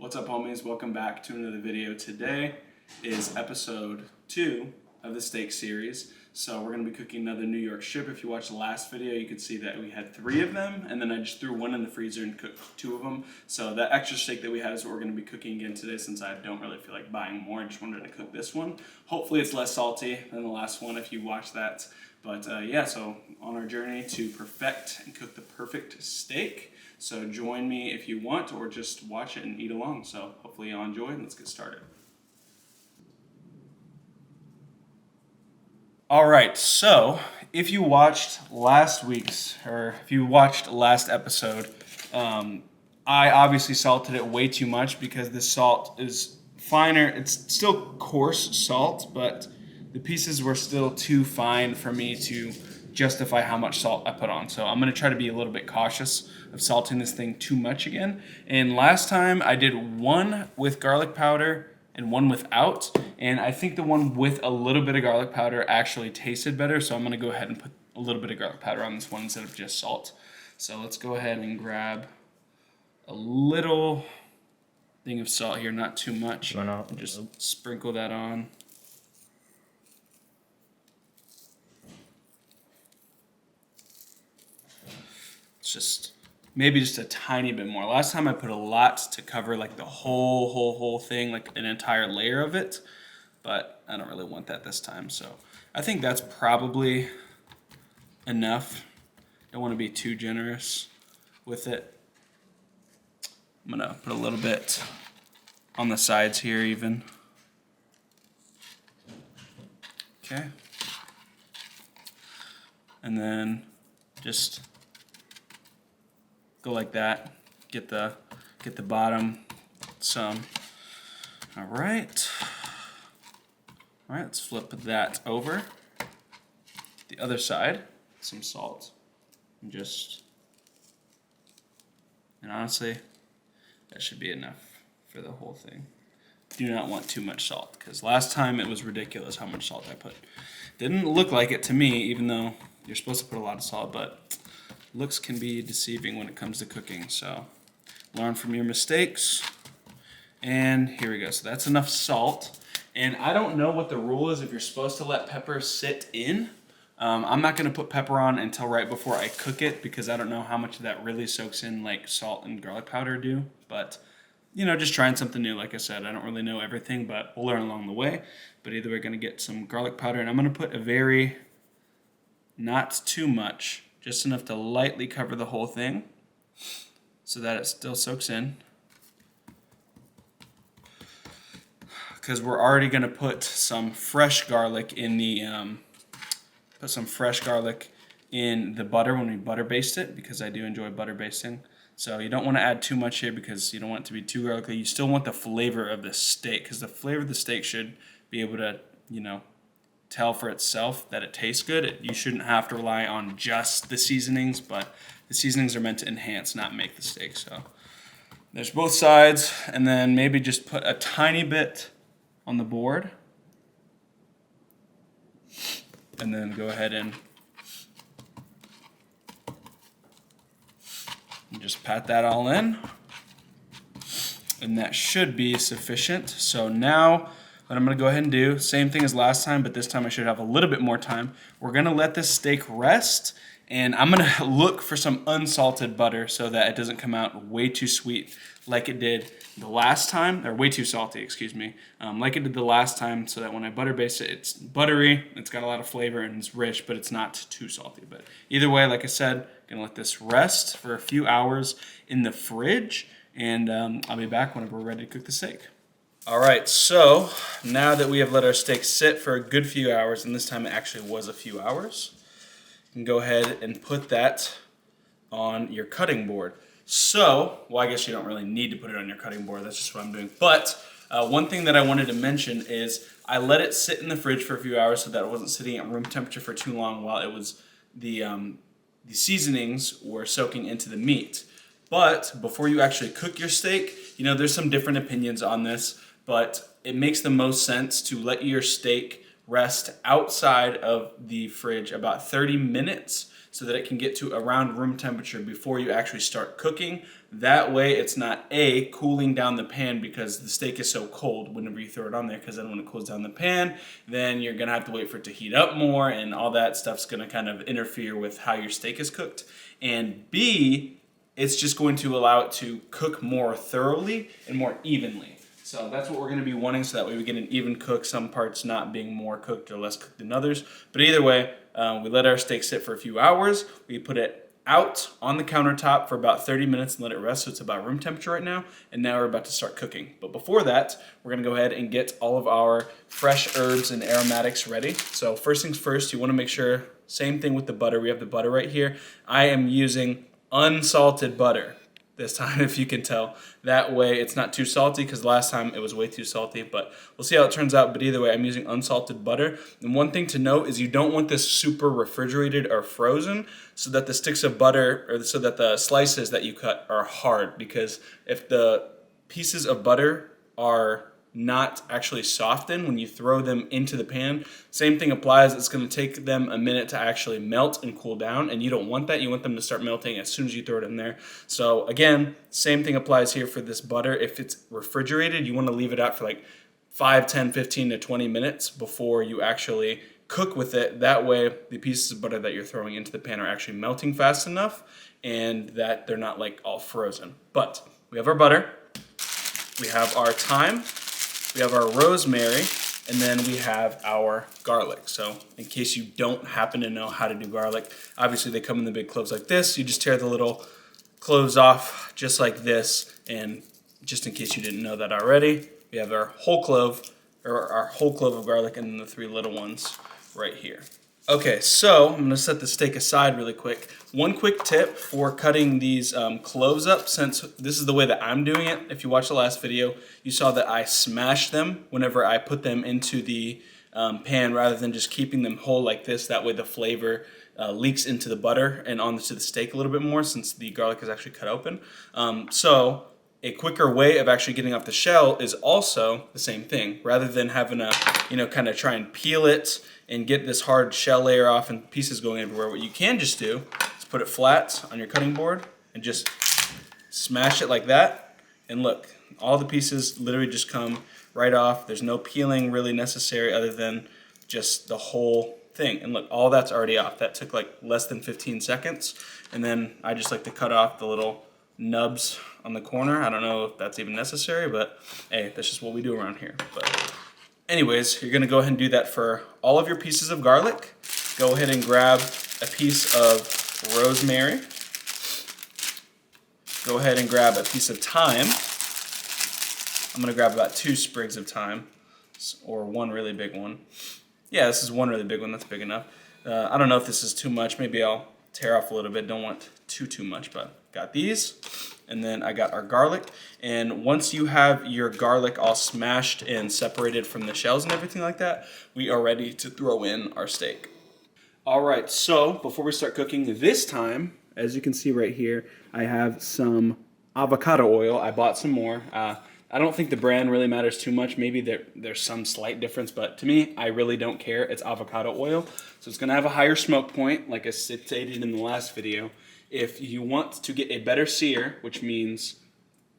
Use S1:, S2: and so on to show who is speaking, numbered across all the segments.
S1: What's up, homies? Welcome back to another video. Today is episode 2 of the steak series. So we're going to be cooking another New York strip. If you watched the last video, you could see that we had 3 of them, and then I just threw one in the freezer and cooked 2 of them. So that extra steak that we had is what we're going to be cooking again today, since I don't really feel like buying more. I just wanted to cook this one. Hopefully it's less salty than the last one if you watched that. But yeah, so on our journey to perfect and cook the perfect steak. So join me if you want, or just watch it and eat along. So hopefully you'll enjoy, and let's get started. All right, so if you watched last episode, I obviously salted it way too much because the salt is finer. It's still coarse salt, but the pieces were still too fine for me to justify how much salt I put on. So I'm gonna try to be a little bit cautious of salting this thing too much again. And last time I did one with garlic powder and one without, and I think the one with a little bit of garlic powder actually tasted better, so I'm gonna go ahead and put a little bit of garlic powder on this one instead of just salt. So let's go ahead and grab a little thing of salt here, not too much. And just sprinkle that on. It's just maybe just a tiny bit more. Last time I put a lot to cover like the whole thing, like an entire layer of it, but I don't really want that this time. So I think that's probably enough. Don't want to be too generous with it. I'm gonna put a little bit on the sides here even. Okay. And then just go like that. Get the bottom some. All right. All right, let's flip that over. The other side, some salt. And honestly, that should be enough for the whole thing. Do not want too much salt, because last time it was ridiculous how much salt I put. Didn't look like it to me, even though you're supposed to put a lot of salt, but looks can be deceiving when it comes to cooking. So learn from your mistakes. And here we go. So that's enough salt. And I don't know what the rule is if you're supposed to let pepper sit in. I'm not going to put pepper on until right before I cook it, because I don't know how much of that really soaks in like salt and garlic powder do. But, you know, just trying something new. Like I said, I don't really know everything, but we'll learn along the way. But either way, we're going to get some garlic powder, and I'm going to put a very, not too much, just enough to lightly cover the whole thing so that it still soaks in. Because we're already going to put some fresh garlic in the butter when we butter baste it, because I do enjoy butter basting. So you don't want to add too much here because you don't want it to be too garlicky. You still want the flavor of the steak, because the flavor of the steak should be able to, you know, tell for itself that it tastes good. You shouldn't have to rely on just the seasonings, but the seasonings are meant to enhance, not make the steak. So there's both sides, and then maybe just put a tiny bit on the board, and then go ahead and just pat that all in, and that should be sufficient. So now what I'm going to go ahead and do, same thing as last time, but this time I should have a little bit more time. We're going to let this steak rest, and I'm going to look for some unsalted butter so that it doesn't come out way too sweet like it did the last time, or way too salty, excuse me, like it did the last time, so that when I butter baste it, it's buttery, it's got a lot of flavor, and it's rich, but it's not too salty. But either way, like I said, I'm going to let this rest for a few hours in the fridge, and I'll be back whenever we're ready to cook the steak. All right, so now that we have let our steak sit for a good few hours, and this time it actually was a few hours, you can go ahead and put that on your cutting board. So, well, I guess you don't really need to put it on your cutting board. That's just what I'm doing. But one thing that I wanted to mention is I let it sit in the fridge for a few hours so that it wasn't sitting at room temperature for too long while it was the seasonings were soaking into the meat. But before you actually cook your steak, you know, there's some different opinions on this, but it makes the most sense to let your steak rest outside of the fridge about 30 minutes so that it can get to around room temperature before you actually start cooking. That way it's not cooling down the pan because the steak is so cold whenever you throw it on there, because then when it cools down the pan, then you're gonna have to wait for it to heat up more, and all that stuff's gonna kind of interfere with how your steak is cooked. And B, it's just going to allow it to cook more thoroughly and more evenly. So that's what we're going to be wanting, so that way we get an even cook, some parts not being more cooked or less cooked than others. But either way, we let our steak sit for a few hours. We put it out on the countertop for about 30 minutes and let it rest, so it's about room temperature right now. And now we're about to start cooking. But before that, we're going to go ahead and get all of our fresh herbs and aromatics ready. So first things first, you want to make sure, same thing with the butter. We have the butter right here. I am using unsalted butter this time, if you can tell. That way it's not too salty, because last time it was way too salty, but we'll see how it turns out. But either way, I'm using unsalted butter. And one thing to note is you don't want this super refrigerated or frozen, so that the sticks of butter, or so that the slices that you cut are hard, because if the pieces of butter are not actually soften when you throw them into the pan, same thing applies. It's going to take them a minute to actually melt and cool down, and you don't want that. You want them to start melting as soon as you throw it in there. So again, same thing applies here for this butter. If it's refrigerated, you want to leave it out for like 5, 10, 15 to 20 minutes before you actually cook with it. That way the pieces of butter that you're throwing into the pan are actually melting fast enough, and that they're not like all frozen. But we have our butter, we have our thyme, we have our rosemary, and then we have our garlic. So in case you don't happen to know how to do garlic, obviously they come in the big cloves like this. You just tear the little cloves off just like this. And just in case you didn't know that already, we have our whole clove, or our whole clove of garlic, and then the 3 little ones right here. Okay, so I'm gonna set the steak aside really quick. One quick tip for cutting these cloves up, since this is the way that I'm doing it. If you watched the last video, you saw that I smashed them whenever I put them into the pan, rather than just keeping them whole like this. That way the flavor leaks into the butter and onto the steak a little bit more, since the garlic is actually cut open. So a quicker way of actually getting off the shell is also the same thing. Rather than having to, kind of try and peel it and get this hard shell layer off and pieces going everywhere, what you can just do is put it flat on your cutting board and just smash it like that. And look, all the pieces literally just come right off. There's no peeling really necessary, other than just the whole thing. And look, all that's already off. That took like less than 15 seconds. And then I just like to cut off the little nubs on the corner. I don't know if that's even necessary, but hey, that's just what we do around here. But anyways, you're gonna go ahead and do that for all of your pieces of garlic. Go ahead and grab a piece of rosemary. Go ahead and grab a piece of thyme. I'm gonna grab about 2 sprigs of thyme, or 1 really big one. Yeah, this is 1 really big one, that's big enough. I don't know if this is too much. Maybe I'll tear off a little bit. Don't want too much, but got these. And then I got our garlic. And once you have your garlic all smashed and separated from the shells and everything like that, we are ready to throw in our steak. All right, so before we start cooking, this time, as you can see right here, I have some avocado oil. I bought some more. I don't think the brand really matters too much. Maybe there's some slight difference, but to me, I really don't care. It's avocado oil, so it's gonna have a higher smoke point, like I stated in the last video. If you want to get a better sear, which means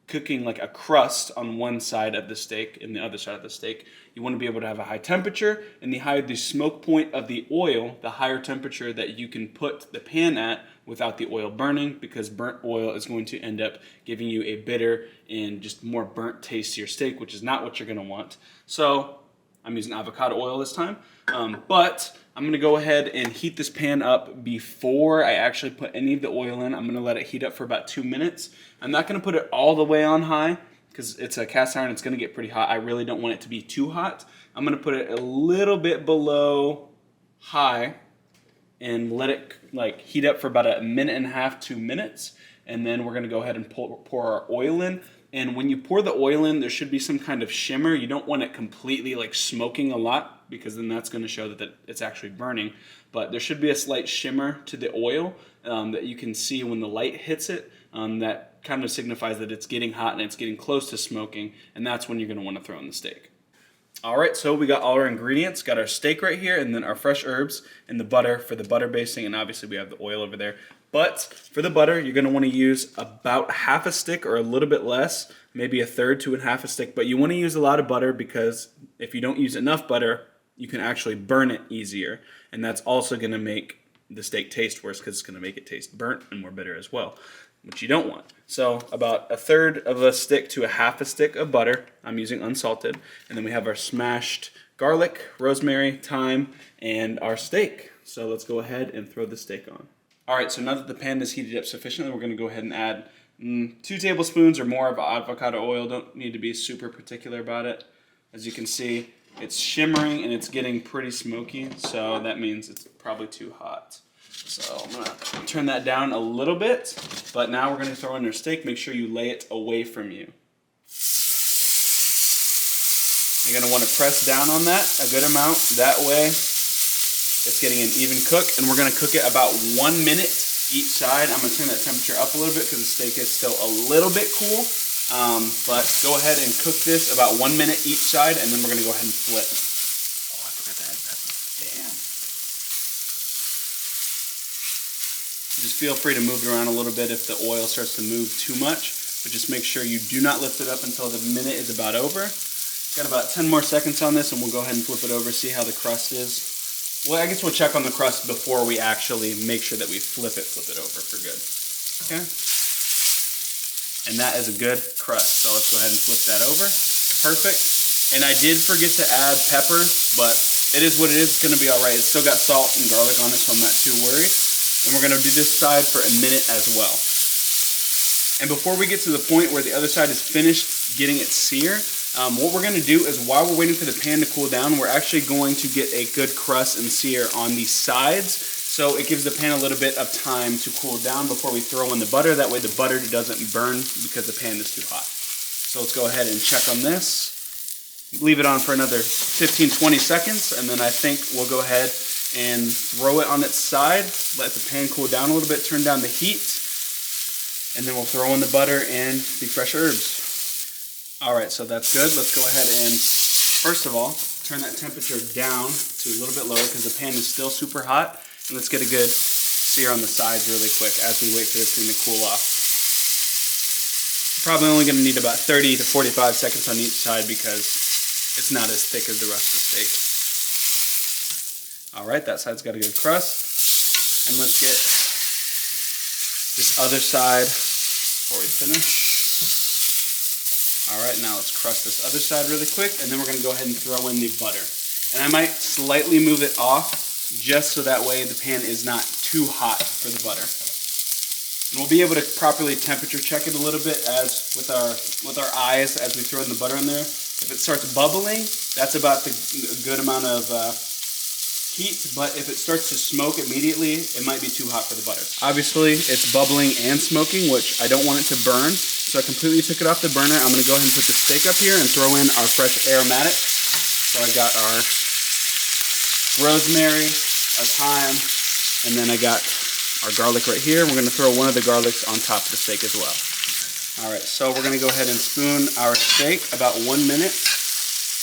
S1: cooking like a crust on one side of the steak and the other side of the steak, you want to be able to have a high temperature, and the higher the smoke point of the oil, the higher temperature that you can put the pan at without the oil burning, because burnt oil is going to end up giving you a bitter and just more burnt taste to your steak, which is not what you're going to want. So I'm using avocado oil this time, but I'm going to go ahead and heat this pan up before I actually put any of the oil in. I'm going to let it heat up for about 2 minutes. I'm not going to put it all the way on high, because it's a cast iron. It's going to get pretty hot. I really don't want it to be too hot. I'm going to put it a little bit below high and let it like heat up for about 1.5 to 2 minutes. And then we're going to go ahead and pour our oil in. And when you pour the oil in, there should be some kind of shimmer. You don't want it completely like smoking a lot, because then that's going to show that it's actually burning. But there should be a slight shimmer to the oil that you can see when the light hits it. That kind of signifies that it's getting hot and it's getting close to smoking, and that's when you're going to want to throw in the steak. All right, so we got all our ingredients, got our steak right here, and then our fresh herbs and the butter for the butter basting, and obviously we have the oil over there. But for the butter, you're gonna wanna use about half a stick or a little bit less, maybe a third to a half a stick, but you wanna use a lot of butter because if you don't use enough butter, you can actually burn it easier. And that's also gonna make the steak taste worse because it's gonna make it taste burnt and more bitter as well, which you don't want. So about a third of a stick to a half a stick of butter. I'm using unsalted. And then we have our smashed garlic, rosemary, thyme, and our steak. So let's go ahead and throw the steak on. All right, so now that the pan is heated up sufficiently, we're gonna go ahead and add 2 tablespoons or more of avocado oil. Don't need to be super particular about it. As you can see, it's shimmering and it's getting pretty smoky, so that means it's probably too hot. So I'm gonna turn that down a little bit, but now we're gonna throw in our steak. Make sure you lay it away from you. You're gonna wanna press down on that a good amount. That way it's getting an even cook, and we're gonna cook it about 1 minute each side. I'm gonna turn that temperature up a little bit because the steak is still a little bit cool. But go ahead and cook this about 1 minute each side, and then we're gonna go ahead and flip. Oh, I forgot to add pepper. Damn. Just feel free to move it around a little bit if the oil starts to move too much, but just make sure you do not lift it up until the minute is about over. Got about 10 more seconds on this, and we'll go ahead and flip it over, see how the crust is. Well, I guess we'll check on the crust before we actually make sure that we flip it over for good. Okay. And that is a good crust, so let's go ahead and flip that over. Perfect. And I did forget to add pepper, but it is what it is. It's gonna be all right. It's still got salt and garlic on it, so I'm not too worried. And we're gonna do this side for a minute as well. And before we get to the point where the other side is finished getting its sear, what we're gonna do is while we're waiting for the pan to cool down, we're actually going to get a good crust and sear on the sides. So it gives the pan a little bit of time to cool down before we throw in the butter. That way the butter doesn't burn because the pan is too hot. So let's go ahead and check on this. Leave it on for another 15-20 seconds, and then I think we'll go ahead and throw it on its side, let the pan cool down a little bit, turn down the heat, and then we'll throw in the butter and the fresh herbs. All right, so that's good. Let's go ahead and, first of all, turn that temperature down to a little bit lower because the pan is still super hot, and let's get a good sear on the sides really quick as we wait for this thing to cool off. You're probably only going to need about 30 to 45 seconds on each side because it's not as thick as the rest of the steak. All right, that side's got a good crust. And let's get this other side before we finish. All right, now let's crust this other side really quick, and then we're gonna go ahead and throw in the butter. And I might slightly move it off just so that way the pan is not too hot for the butter. And we'll be able to properly temperature check it a little bit as with our eyes as we throw in the butter in there. If it starts bubbling, that's about the good amount of heat, but if it starts to smoke immediately, it might be too hot for the butter. Obviously, it's bubbling and smoking, which I don't want it to burn, so I completely took it off the burner. I'm gonna go ahead and put the steak up here and throw in our fresh aromatics. So I got our rosemary, our thyme, and then I got our garlic right here. We're gonna throw one of the garlics on top of the steak as well. All right, so we're gonna go ahead and spoon our steak about 1 minute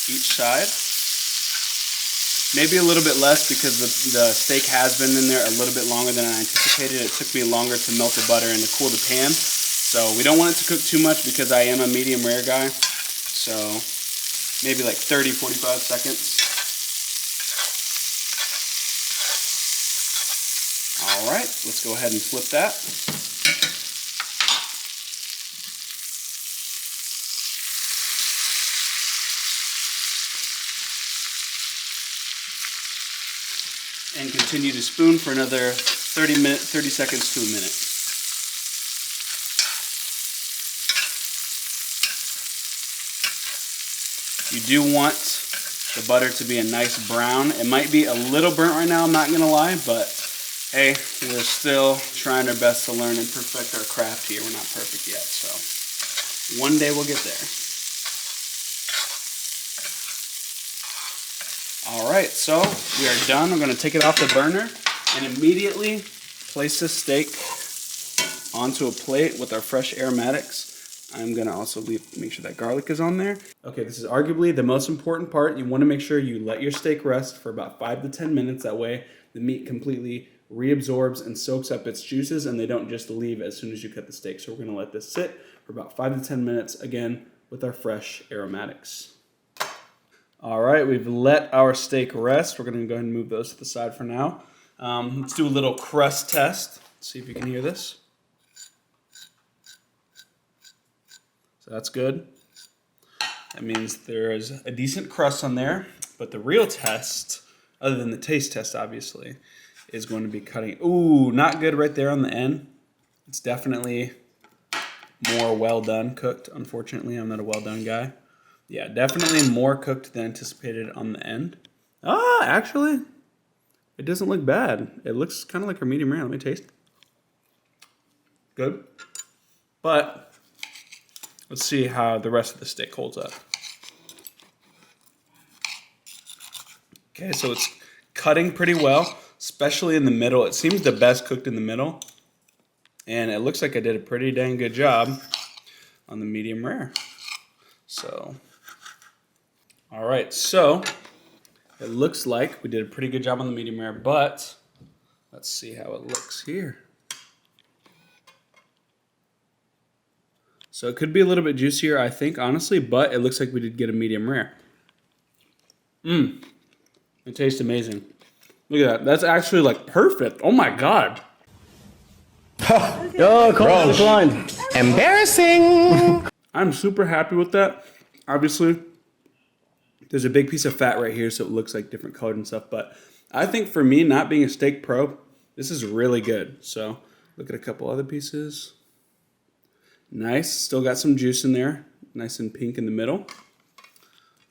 S1: each side. Maybe a little bit less because the steak has been in there a little bit longer than I anticipated. It took me longer to melt the butter and to cool the pan. So we don't want it to cook too much because I am a medium rare guy. So maybe like 30, 45 seconds. All right, let's go ahead and flip that. And continue to spoon for another 30 seconds to a minute. You do want the butter to be a nice brown. It might be a little burnt right now, I'm not gonna lie, but hey, we're still trying our best to learn and perfect our craft here. We're not perfect yet, so one day we'll get there. All right, so we are done. I'm gonna take it off the burner and immediately place this steak onto a plate with our fresh aromatics. I'm gonna also make sure that garlic is on there. Okay, this is arguably the most important part. You wanna make sure you let your steak rest for about 5 to 10 minutes. That way the meat completely reabsorbs and soaks up its juices and they don't just leave as soon as you cut the steak. So we're gonna let this sit for about 5 to 10 minutes, again, with our fresh aromatics. All right, we've let our steak rest. We're gonna go ahead and move those to the side for now. Let's do a little crust test. See if you can hear this. So that's good. That means there is a decent crust on there, but the real test, other than the taste test obviously, is going to be cutting. Ooh, not good right there on the end. It's definitely more well done cooked. Unfortunately, I'm not a well done guy. Yeah, definitely more cooked than anticipated on the end. Ah, actually, it doesn't look bad. It looks kind of like our medium rare. Let me taste. Good. But let's see how the rest of the steak holds up. Okay, so it's cutting pretty well, especially in the middle. It seems the best cooked in the middle. And it looks like I did a pretty dang good job on the medium rare. So, all right, so it looks like we did a pretty good job on the medium rare, but let's see how it looks here. So it could be a little bit juicier, I think, honestly, but it looks like we did get a medium rare. It tastes amazing. Look at that. That's actually like perfect. Oh my God.
S2: Oh, call declined. Embarrassing.
S1: I'm super happy with that. Obviously, there's a big piece of fat right here, so it looks like different colored and stuff. But I think for me, not being a steak pro, this is really good. So look at a couple other pieces. Nice. Still got some juice in there. Nice and pink in the middle.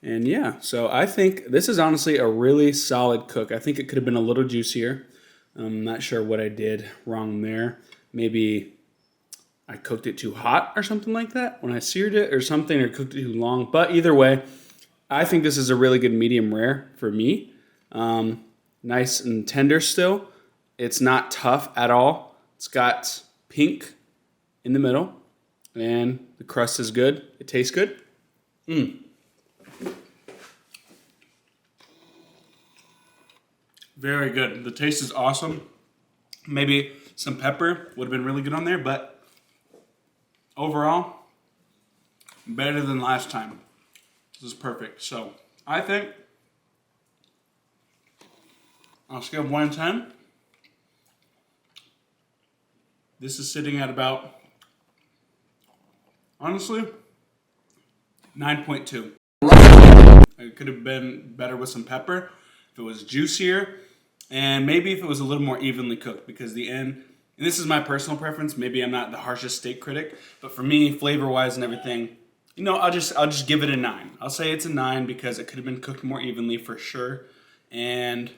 S1: And yeah, so I think this is honestly a really solid cook. I think it could have been a little juicier. I'm not sure what I did wrong there. Maybe I cooked it too hot or something like that when I seared it or something, or cooked it too long. But either way, I think this is a really good medium rare for me. Nice and tender still. It's not tough at all. It's got pink in the middle and the crust is good. It tastes good. Very good. The taste is awesome. Maybe some pepper would have been really good on there, but overall, better than last time. This is perfect. So I think on a scale of 1 to 10, this is sitting at about, honestly, 9.2. It could have been better with some pepper if it was juicier, and maybe if it was a little more evenly cooked, because the end, and this is my personal preference, maybe I'm not the harshest steak critic, but for me, flavor-wise and everything, you know, I'll just give it a 9. I'll say it's a 9 because it could have been cooked more evenly for sure, and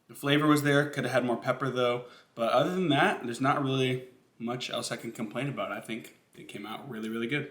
S1: the flavor was there. Could have had more pepper though, but other than that, there's not really much else I can complain about. I think it came out really, really good.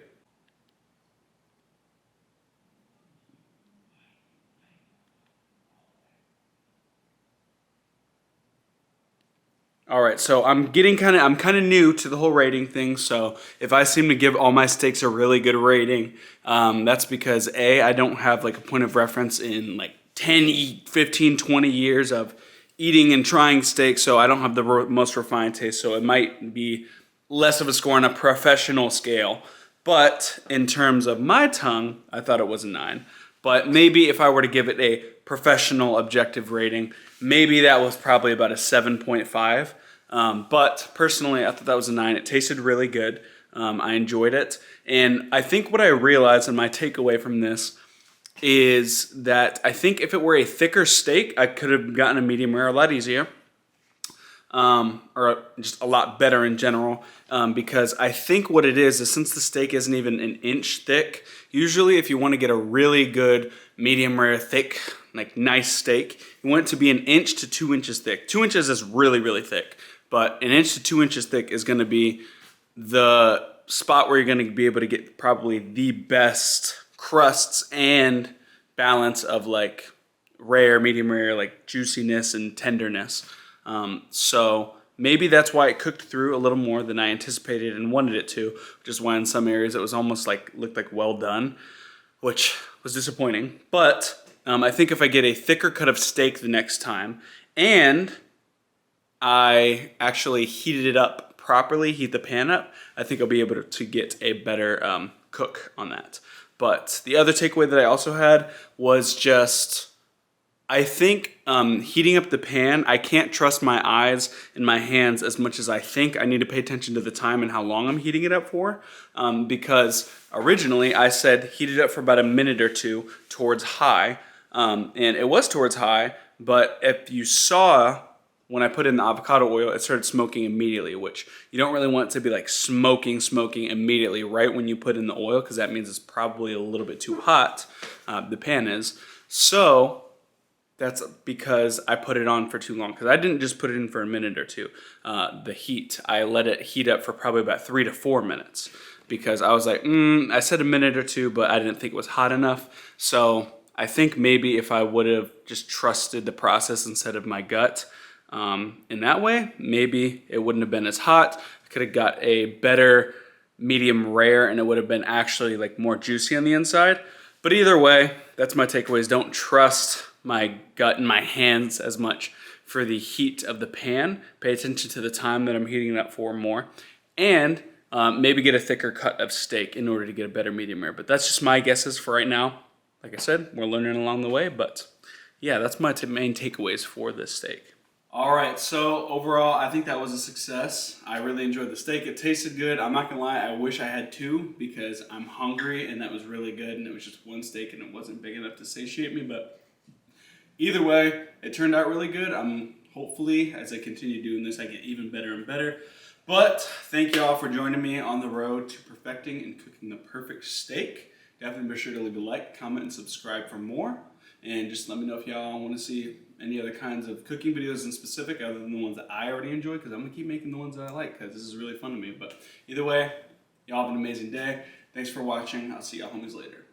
S1: All right, so I'm kind of new to the whole rating thing. So if I seem to give all my steaks a really good rating, that's because I don't have like a point of reference in like 10, 15, 20 years of eating and trying steaks. So I don't have the most refined taste. So it might be less of a score on a professional scale. But in terms of my tongue, I thought it was a 9. But maybe if I were to give it a professional objective rating, maybe that was probably about a 7.5. But personally, I thought that was a 9. It tasted really good. I enjoyed it. And I think what I realized and my takeaway from this is that I think if it were a thicker steak, I could have gotten a medium rare a lot easier. Or just a lot better in general, because I think what it is since the steak isn't even an inch thick, usually if you want to get a really good medium rare thick, like nice steak, you want it to be an inch to 2 inches thick. 2 inches is really, really thick, but an inch to 2 inches thick is going to be the spot where you're going to be able to get probably the best crusts and balance of like rare, medium rare, like juiciness and tenderness. So maybe that's why it cooked through a little more than I anticipated and wanted it to, which is why in some areas it was almost like, looked like well done, which was disappointing. But I think if I get a thicker cut of steak the next time, and I actually heated it up properly, heat the pan up, I think I'll be able to get a better cook on that. But the other takeaway that I also had was just, I think heating up the pan, I can't trust my eyes and my hands as much as I think. I need to pay attention to the time and how long I'm heating it up for, because originally I said heat it up for about a minute or two towards high, and it was towards high, but if you saw when I put in the avocado oil, it started smoking immediately, which you don't really want it to be like smoking immediately right when you put in the oil, because that means it's probably a little bit too hot, the pan is. So that's because I put it on for too long, because I didn't just put it in for a minute or two. The heat, I let it heat up for probably about 3 to 4 minutes, because I was like, I said a minute or two, but I didn't think it was hot enough. So I think maybe if I would have just trusted the process instead of my gut, in that way, maybe it wouldn't have been as hot. I could have got a better medium rare, and it would have been actually like more juicy on the inside. But either way, that's my takeaways. Don't trust my gut and my hands as much for the heat of the pan. Pay attention to the time that I'm heating it up for more. And maybe get a thicker cut of steak in order to get a better medium rare. But that's just my guesses for right now. Like I said, we're learning along the way. But yeah, that's my main takeaways for this steak. All right, so overall, I think that was a success. I really enjoyed the steak. It tasted good. I'm not gonna lie, I wish I had 2 because I'm hungry, and that was really good, and it was just 1 steak and it wasn't big enough to satiate me, but either way, it turned out really good. Hopefully, as I continue doing this, I get even better and better. But thank y'all for joining me on the road to perfecting and cooking the perfect steak. Definitely be sure to leave a like, comment, and subscribe for more. And just let me know if y'all want to see any other kinds of cooking videos in specific other than the ones that I already enjoy, because I'm going to keep making the ones that I like, because this is really fun to me. But either way, y'all have an amazing day. Thanks for watching. I'll see y'all homies later.